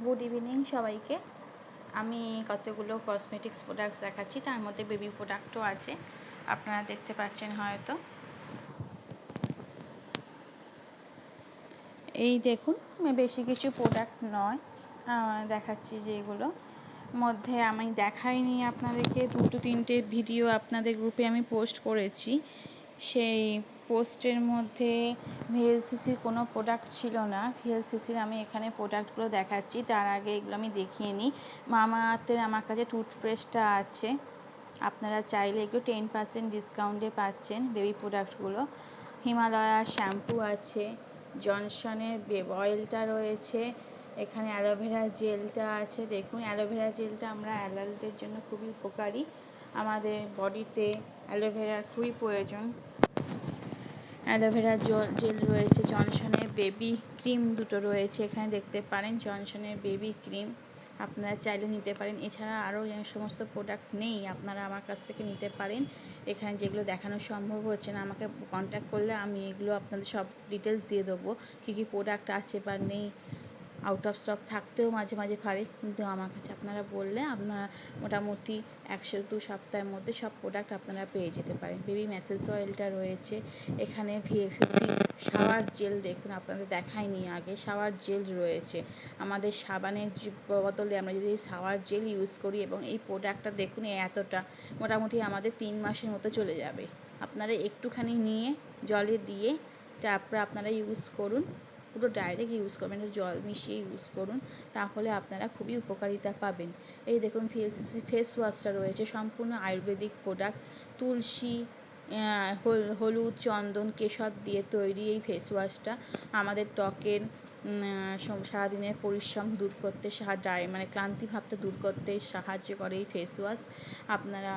Good evening সবাইকে। আমি কতগুলো কসমেটিক্স প্রোডাক্টস দেখাচ্ছি, তার মধ্যে বেবি প্রোডাক্টও আছে, আপনারা দেখতে পাচ্ছেন হয়তো। এই দেখুন, বেশি কিছু প্রোডাক্ট নয়, দেখাচ্ছি যেগুলো মধ্যে আমি দেখাইনি আপনাদেরকে। 2-3টে ভিডিও আপনাদের গ্রুপে আমি পোস্ট করেছি। সেই পোস্টের মধ্যে ভিএলসিসির কোনো প্রোডাক্ট ছিল না। ভিএলসিসির আমি এখানে প্রোডাক্টগুলো দেখাচ্ছি। তার আগে এগুলো আমি দেখিয়ে নিই। মামাআর্থের আমার কাছে টুথপেস্টটা আছে, আপনারা চাইলে এগুলো 10% ডিসকাউন্টে পাচ্ছেন বেবি প্রোডাক্টগুলো। হিমালয়ার শ্যাম্পু আছে, জনসনের অয়েলটা রয়েছে, এখানে অ্যালোভেরা জেলটা আছে। দেখুন, অ্যালোভেরা জেলটা আমরা অ্যাডাল্টদের জন্য খুবই উপকারী, আমাদের বডিতে অ্যালোভেরার খুবই প্রয়োজন। অ্যালোভেরা জেল রয়েছে, জনসনের বেবি ক্রিম দুটো রয়েছে, এখানে দেখতে পারেন জনসনের বেবি ক্রিম, আপনারা চাইলে নিতে পারেন। এছাড়া আরও যে সমস্ত প্রোডাক্ট নেই, আপনারা আমার কাছ থেকে নিতে পারেন। এখানে যেগুলো দেখানো সম্ভব হচ্ছে না, আমাকে কন্ট্যাক্ট করলে আমি এগুলো আপনাদের সব ডিটেলস দিয়ে দেবো, কী কী প্রোডাক্ট আছে বা নেই। আউট অফ স্টক থাকতেও মাঝে মাঝে পারে, কিন্তু আমার কাছে আপনারা বললে আপনারা মোটামুটি 1-2 সপ্তাহের মধ্যে সব প্রোডাক্ট আপনারা পেয়ে যেতে পারেন। বেবি ম্যাসেজ অয়েলটা রয়েছে, এখানে ভিএলসিসি শাওয়ার জেল, দেখুন আপনাদের দেখাইনি আগে, শাওয়ার জেল রয়েছে। আমাদের সাবানের বদলে আমরা যদি শাওয়ার জেল ইউজ করি এবং এই প্রোডাক্টটা দেখুন এতটা, মোটামুটি আমাদের 3 মাসের মতো চলে যাবে। আপনারা একটুখানি নিয়ে জলে দিয়ে তারপরে আপনারা ইউজ করুন, পুরো ডাইরেক্ট ইউজ করবেন, জল মিশিয়ে ইউজ করুন, তাহলে আপনারা খুবই উপকারিতা পাবেন। এই দেখুন ভিএলসিসি ফেস ওয়াশটা রয়েছে, সম্পূর্ণ আয়ুর্বেদিক প্রোডাক্ট, তুলসী, হলুদ, চন্দন, কেশর দিয়ে তৈরি এই ফেস ওয়াশটা আমাদের ত্বকের সারাদিনের পরিশ্রম দূর করতে মানে ক্লান্তিভাবটা দূর করতে সাহায্য করে এই ফেস ওয়াশ। আপনারা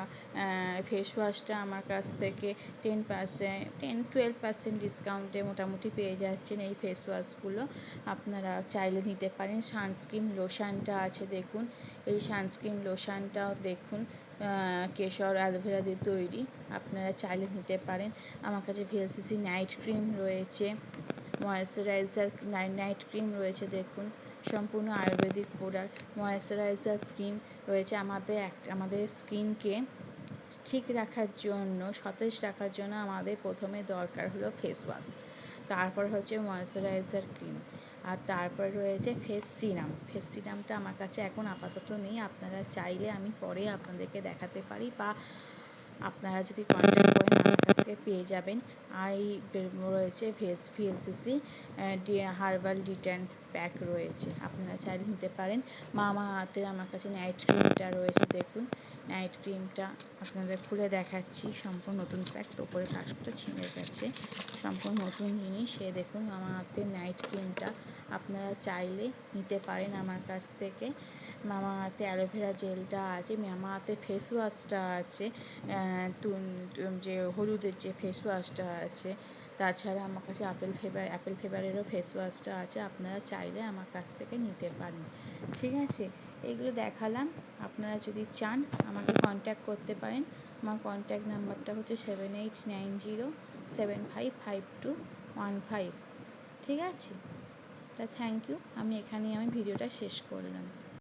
ফেস ওয়াশটা আমার কাছ থেকে 10-12% ডিসকাউন্টে মোটামুটি পেয়ে যাচ্ছেন এই ফেস ওয়াশগুলো, আপনারা চাইলে নিতে পারেন। সানস্ক্রিন লোশনটা আছে, দেখুন এই সানস্ক্রিন লোশনটাও দেখুন কেশর অ্যালোভেরা দিয়ে তৈরি, আপনারা চাইলে নিতে পারেন। আমার কাছে ভিএলসিসি নাইট ক্রিম রয়েছে, ময়েশ্চারাইজার নাইট ক্রিম রয়েছে, দেখুন সম্পূর্ণ আয়ুর্বেদিক প্রোডাক্ট। ময়েশ্চারাইজার ক্রিম রয়েছে, আমাদের স্কিনকে ঠিক রাখার জন্য, সতেজ রাখার জন্য আমাদের প্রথমে দরকার হলো ফেস ওয়াশ, তারপর হচ্ছে ময়েশ্চারাইজার ক্রিম, আর তারপর রয়েছে ফেস সিরাম। ফেস সিরামটা আমার কাছে এখন আপাতত নেই, আপনারা চাইলে আমি পরে আপনাদেরকে দেখাতে পারি, বা আপনারা যদি কন্ট্যাক্ট করেন আমার কাছ থেকে পেয়ে যাবেন। আর এই রয়েছে ভিএলসিসি হার্বাল ডিট্যান্ট প্যাক রয়েছে, আপনারা চাইলে নিতে পারেন। মামাআর্থের আমার কাছে নাইট ক্রিমটা রয়েছে, দেখুন নাইট ক্রিমটা আপনাদের খুলে দেখাচ্ছি, সম্পূর্ণ নতুন প্যাক, ওপরে কাজটা ছিঁড়ে গেছে, সম্পূর্ণ নতুন জিনিস। সে দেখুন মামাআর্থের নাইট ক্রিমটা আপনারা চাইলে নিতে পারেন আমার কাছ থেকে। মামাআর্থে অ্যালোভেরা জেলটা আছে, মামাআর্থে ফেস ওয়াশটা আছে, যে হলুদের যে ফেস ওয়াশটা আছে, তাছাড়া আমার কাছে অ্যাপেল ফেভারেরও ফেস ওয়াশটা আছে, আপনারা চাইলে আমার কাছ থেকে নিতে পারেন। ঠিক আছে, এগুলো দেখালাম, আপনারা যদি চান আমাকে কন্ট্যাক্ট করতে পারেন। আমার কন্ট্যাক্ট নাম্বারটা হচ্ছে 7890755215। ঠিক আছে, তা থ্যাংক ইউ, আমি ভিডিওটা শেষ করলাম।